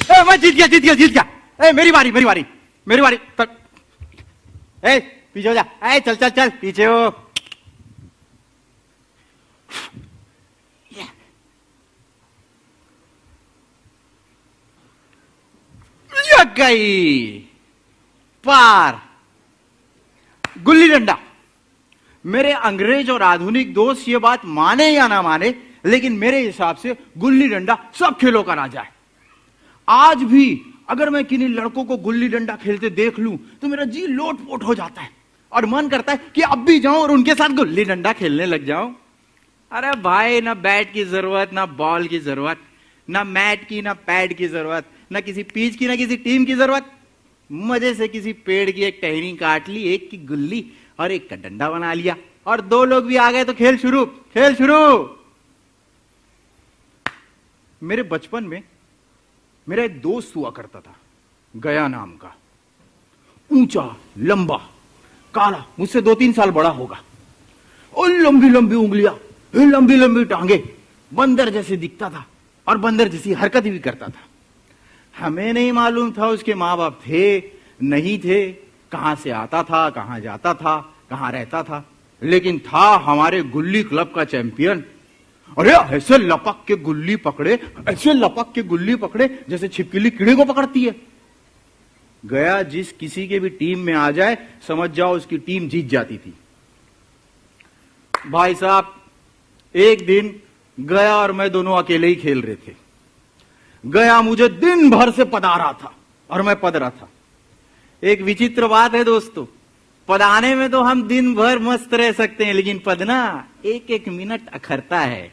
मैं जीत गया जीत गया जीत गया। मेरी बारी मेरी बारी मेरी बारी। पीछे हो जा। चल चल चल पीछे हो। गई पार। गुल्ली डंडा। मेरे अंग्रेज और आधुनिक दोस्त ये बात माने या ना माने, लेकिन मेरे हिसाब से गुल्ली डंडा सब खेलों का राजा है। आज भी अगर मैं किन्हीं लड़कों को गुल्ली डंडा खेलते देख लूं तो मेरा जी लोटपोट हो जाता है और मन करता है कि अब भी जाऊं और उनके साथ गुल्ली डंडा खेलने लग जाऊं। अरे भाई, ना बैट की जरूरत, ना बॉल की जरूरत, ना मैट की, ना पैड की जरूरत, ना किसी पिच की, ना किसी टीम की जरूरत। मजे से किसी पेड़ की एक टहनी काट ली, एक की गुल्ली और एक का डंडा बना लिया, और दो लोग भी आ गए तो खेल शुरू, खेल शुरू। मेरे बचपन में मेरा एक दोस्त हुआ करता था, गया नाम का। ऊंचा, लंबा, काला, मुझसे 2-3 साल बड़ा होगा, और लंबी लंबी उंगलियां, लंबी लंबी टांगे, बंदर जैसे दिखता था और बंदर जैसी हरकत भी करता था। हमें नहीं मालूम था उसके माँ बाप थे नहीं थे, कहां से आता था, कहां जाता था, कहां रहता था, लेकिन था हमारे गुल्ली क्लब का चैंपियन। अरे ऐसे लपक के गुल्ली पकड़े, ऐसे लपक के गुल्ली पकड़े जैसे छिपकली कीड़े को पकड़ती है। गया जिस किसी के भी टीम में आ जाए समझ जाओ उसकी टीम जीत जाती थी। भाई साहब, एक दिन गया और मैं दोनों अकेले ही खेल रहे थे। गया मुझे दिन भर से पदा रहा था और मैं पद रहा था। एक विचित्र बात है दोस्तों, पदाने में तो हम दिन भर मस्त रह सकते हैं, लेकिन पदना एक एक मिनट अखरता है।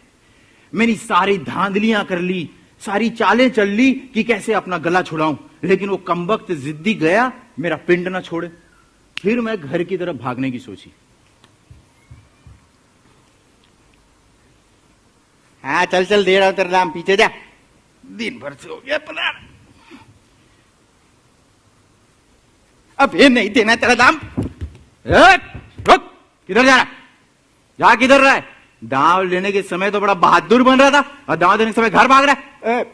मैंने सारी धांधलियां कर ली, सारी चालें चल ली कि कैसे अपना गला छुड़ाऊं, लेकिन वो कमबख्त जिद्दी गया मेरा पिंड ना छोड़े। फिर मैं घर की तरफ भागने की सोची। हाँ चल चल, दे रहा हूं तेरा दाम, पीछे जा, दिन भर से हो गया पता। अब ये नहीं देना तेरा दाम। रुक, किधर जा रहा, जा किधर रहा है? दांव लेने के समय तो बड़ा बहादुर बन रहा था और दांव देने के समय घर भाग रहा है।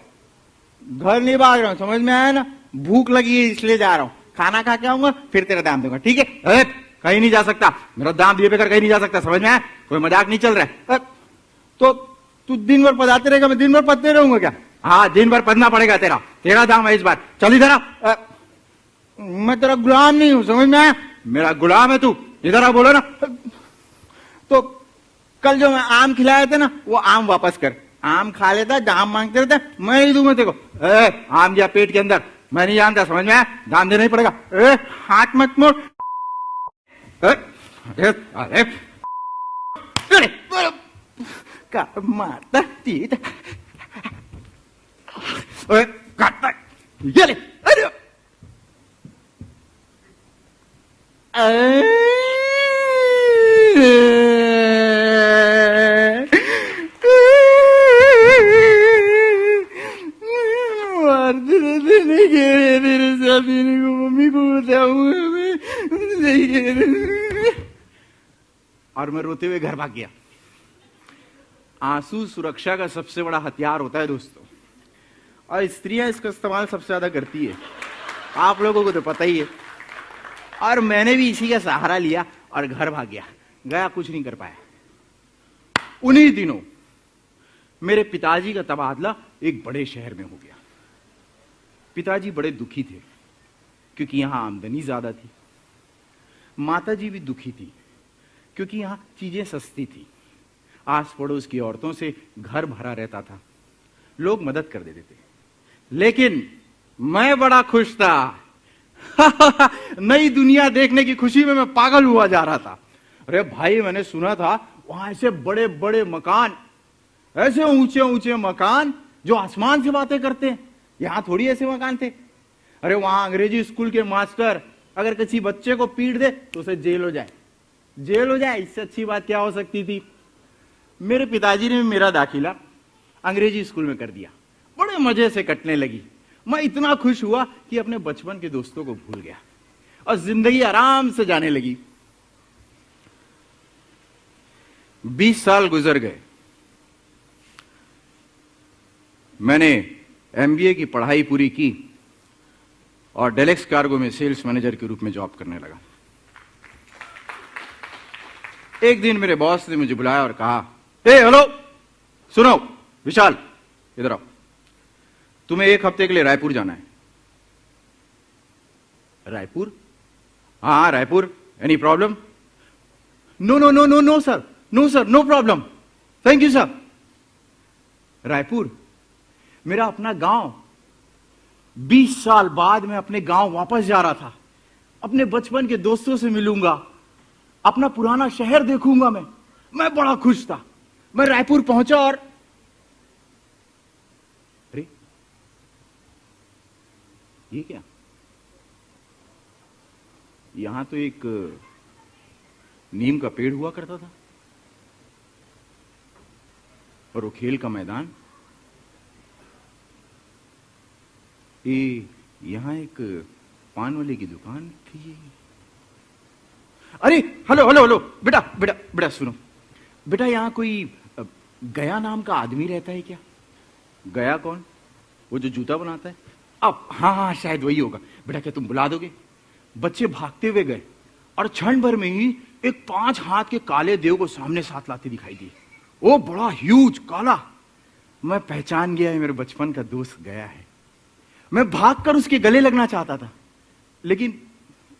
घर नहीं भाग रहा हूं, समझ में आया ना? भूख लगी है इसलिए जा रहा हूं, खाना खा के आऊंगा फिर तेरा दाम दूंगा, ठीक है? कहीं नहीं जा सकता, मेरा दाम दिए बगैर कहीं नहीं जा सकता, समझ में आया? कोई मजाक नहीं चल रहा है। तो तू दिन भर पदाते रहेगा, मैं दिन भर पदते रहूंगा क्या? हाँ, दिन भर पदना पड़ेगा, तेरा दाम है इस बार। चल इधर आ। मैं तेरा गुलाम नहीं हूं, समझ में आया? मेरा गुलाम है तू, इधर आ, बोलो ना। तो कल जो मैं आम खिलाए थे ना, वो आम वापस कर। आम खा लेता, दाम मांगते रहता, मैं नहीं दूंगा तेरे को। आम दिया पेट के अंदर, मैं नहीं जानता, समझ में आया? दाम देना ही पड़ेगा। हाथ मत मोड़। मारता तीत काटता, ये ले। अरे नहीं गए मेरे साथ, मम्मी को बताऊंगा और मैं रोते हुए घर भाग गया। आंसू सुरक्षा का सबसे बड़ा हथियार होता है दोस्तों, और स्त्रियां इसका इस्तेमाल सबसे ज्यादा करती है, आप लोगों को तो पता ही है। और मैंने भी इसी का सहारा लिया और घर भाग गया। गया कुछ नहीं कर पाया। उन्हीं दिनों मेरे पिताजी का तबादला एक बड़े शहर में हो गया। पिताजी बड़े दुखी थे क्योंकि यहां आमदनी ज्यादा थी। माताजी भी दुखी थी क्योंकि यहां चीजें सस्ती थी। आस पड़ोस की औरतों से घर भरा रहता था, लोग मदद कर देते थे, लेकिन मैं बड़ा खुश था। नई दुनिया देखने की खुशी में मैं पागल हुआ जा रहा था। अरे भाई, मैंने सुना था वहां ऐसे बड़े बड़े मकान, ऐसे ऊंचे ऊंचे मकान जो आसमान से बातें करते हैं। यहां थोड़ी ऐसे मकान थे। अरे वहां अंग्रेजी स्कूल के मास्टर अगर किसी बच्चे को पीट दे तो उसे जेल हो जाए, जेल हो जाए। इससे अच्छी बात क्या हो सकती थी? मेरे पिताजी ने मेरा दाखिला अंग्रेजी स्कूल में कर दिया। बड़े मजे से कटने लगी। मैं इतना खुश हुआ कि अपने बचपन के दोस्तों को भूल गया और जिंदगी आराम से जाने लगी। 20 साल गुजर गए। मैंने एमबीए की पढ़ाई पूरी की और डेलेक्स कार्गो में सेल्स मैनेजर के रूप में जॉब करने लगा। एक दिन मेरे बॉस ने मुझे बुलाया और कहा, ए हेलो, सुनो विशाल, इधर आओ, तुम्हें 1 हफ्ते के लिए रायपुर जाना है। रायपुर? हाँ Raipur. Any problem? No no no no no sir, no sir, no problem, thank you sir. Raipur मेरा अपना गांव। 20 साल बाद मैं अपने गांव वापस जा रहा था। अपने बचपन के दोस्तों से मिलूंगा, अपना पुराना शहर देखूंगा। मैं बड़ा खुश था। मैं रायपुर पहुंचा और अरे ये क्या, यहां तो एक नीम का पेड़ हुआ करता था और वो खेल का मैदान। यहां एक पान वाले की दुकान थी। अरे हेलो हेलो हेलो, बेटा बेटा बेटा सुनो बेटा, यहां कोई गया नाम का आदमी रहता है क्या? गया कौन? वो जो जूता बनाता है? अब हाँ हाँ शायद वही होगा। बेटा क्या तुम बुला दोगे? बच्चे भागते हुए गए और क्षण भर में ही एक 5 हाथ के काले देव को सामने साथ लाते दिखाई दिए। वो बड़ा ह्यूज काला। मैं पहचान गया है, मेरे बचपन का दोस्त गया है। मैं भागकर उसके गले लगना चाहता था, लेकिन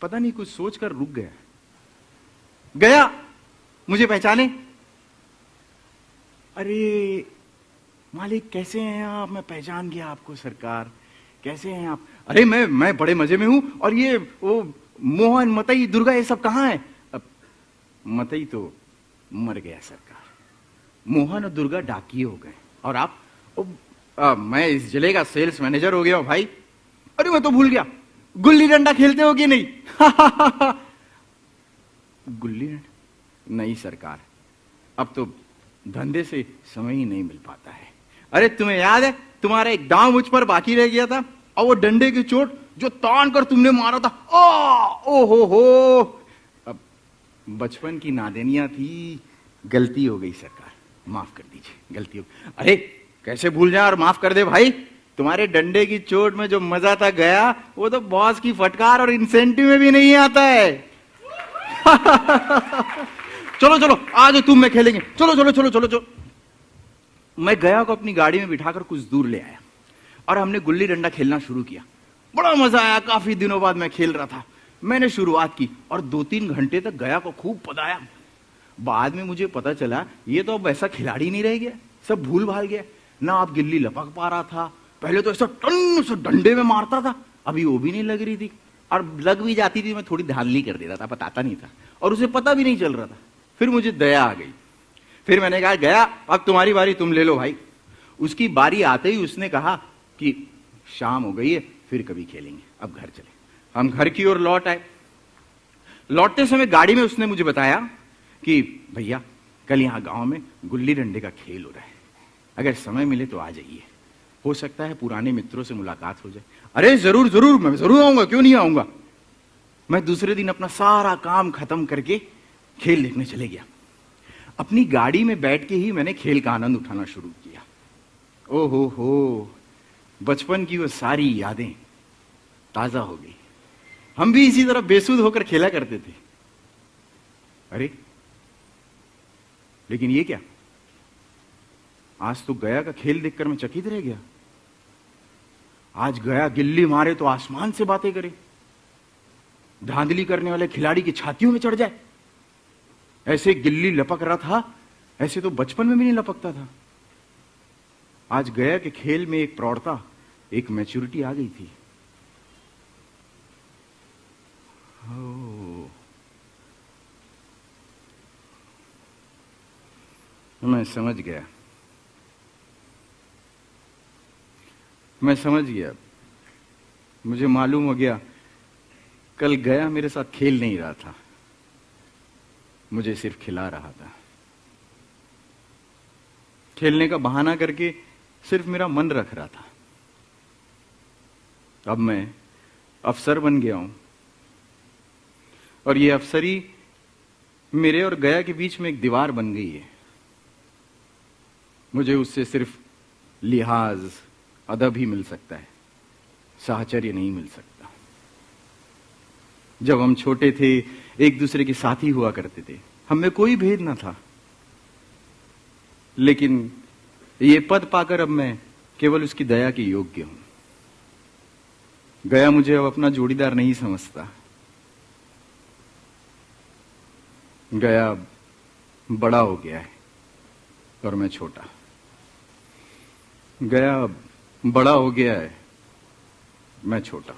पता नहीं कुछ सोचकर रुक गया। गया मुझे पहचाने? अरे मालिक कैसे हैं आप? मैं पहचान गया आपको सरकार, कैसे हैं आप? अरे मैं बड़े मजे में हूं। और ये वो मोहन, मतई, दुर्गा, ये सब कहां है? मतई तो मर गया सरकार। मोहन और दुर्गा डाकिए हो गए। और आप? मैं इस जिले का सेल्स मैनेजर हो गया हूं भाई। अरे मैं तो भूल गया, गुल्ली डंडा खेलते हो कि नहीं? गुल्ली डंडा नहीं सरकार, अब तो धंधे से समय ही नहीं मिल पाता है। अरे तुम्हें याद है, तुम्हारा एक दांव मुझ पर बाकी रह गया था और वो डंडे की चोट जो तान कर तुमने मारा था। ओ हो, अब बचपन की नादानियां थी, गलती हो गई सरकार, माफ कर दीजिए, गलती हो। अरे कैसे भूल जाए और माफ कर दे भाई। तुम्हारे डंडे की चोट में जो मजा था गया, वो तो बॉस की फटकार और इंसेंटिव में भी नहीं आता है। चलो चलो आज तुम में खेलेंगे, चलो चलो चलो चलो चलो। मैं गया को अपनी गाड़ी में बिठाकर कुछ दूर ले आया और हमने गुल्ली डंडा खेलना शुरू किया। बड़ा मजा आया, काफी दिनों बाद मैं खेल रहा था। मैंने शुरुआत की और 2-3 घंटे तक गया को खूब पदाया। बाद में मुझे पता चला ये तो अब ऐसा खिलाड़ी नहीं रह गया, सब भूल भाल गया। ना आप गिल्ली लपक पा रहा था, पहले तो ऐसा टन से डंडे में मारता था, अभी वो भी नहीं लग रही थी, और लग भी जाती थी मैं थोड़ी धांधली कर देता था, बताता नहीं था, और उसे पता भी नहीं चल रहा था। फिर मुझे दया आ गई, फिर मैंने कहा गया अब तुम्हारी बारी, तुम ले लो भाई। उसकी बारी आते ही उसने कहा कि शाम हो गई है, फिर कभी खेलेंगे, अब घर चले। हम घर की ओर लौट आए। लौटते समय गाड़ी में उसने मुझे बताया कि भैया कल यहां गांव में गुल्ली डंडे का खेल हो रहा है, अगर समय मिले तो आ जाइए, हो सकता है पुराने मित्रों से मुलाकात हो जाए। अरे जरूर जरूर, मैं जरूर आऊंगा, क्यों नहीं आऊंगा। मैं दूसरे दिन अपना सारा काम खत्म करके खेल देखने चले गया। अपनी गाड़ी में बैठ के ही मैंने खेल का आनंद उठाना शुरू किया। ओहो हो, बचपन की वो सारी यादें ताजा हो गई। हम भी इसी तरह बेसुध होकर खेला करते थे। अरे लेकिन ये क्या, आज तो गया का खेल देखकर मैं चकित रह गया। आज गया गिल्ली मारे तो आसमान से बातें करे, धांधली करने वाले खिलाड़ी की छातियों में चढ़ जाए। ऐसे गिल्ली लपक रहा था, ऐसे तो बचपन में भी नहीं लपकता था। आज गया के खेल में एक प्रौढ़ता, एक मैच्योरिटी आ गई थी। मैं समझ गया, मैं समझ गया। मुझे मालूम हो गया कल गया मेरे साथ खेल नहीं रहा था, मुझे सिर्फ खिला रहा था। खेलने का बहाना करके सिर्फ मेरा मन रख रहा था। अब मैं अफसर बन गया हूं और ये अफसरी मेरे और गया के बीच में एक दीवार बन गई है। मुझे उससे सिर्फ लिहाज, अदब ही मिल सकता है, साहचर्य नहीं मिल सकता। जब हम छोटे थे एक दूसरे के साथी हुआ करते थे, हम में कोई भेद ना था, लेकिन ये पद पाकर अब मैं केवल उसकी दया के योग्य हूं। गया मुझे अब अपना जोड़ीदार नहीं समझता। गया बड़ा हो गया है और मैं छोटा। गया बड़ा हो गया है, मैं छोटा।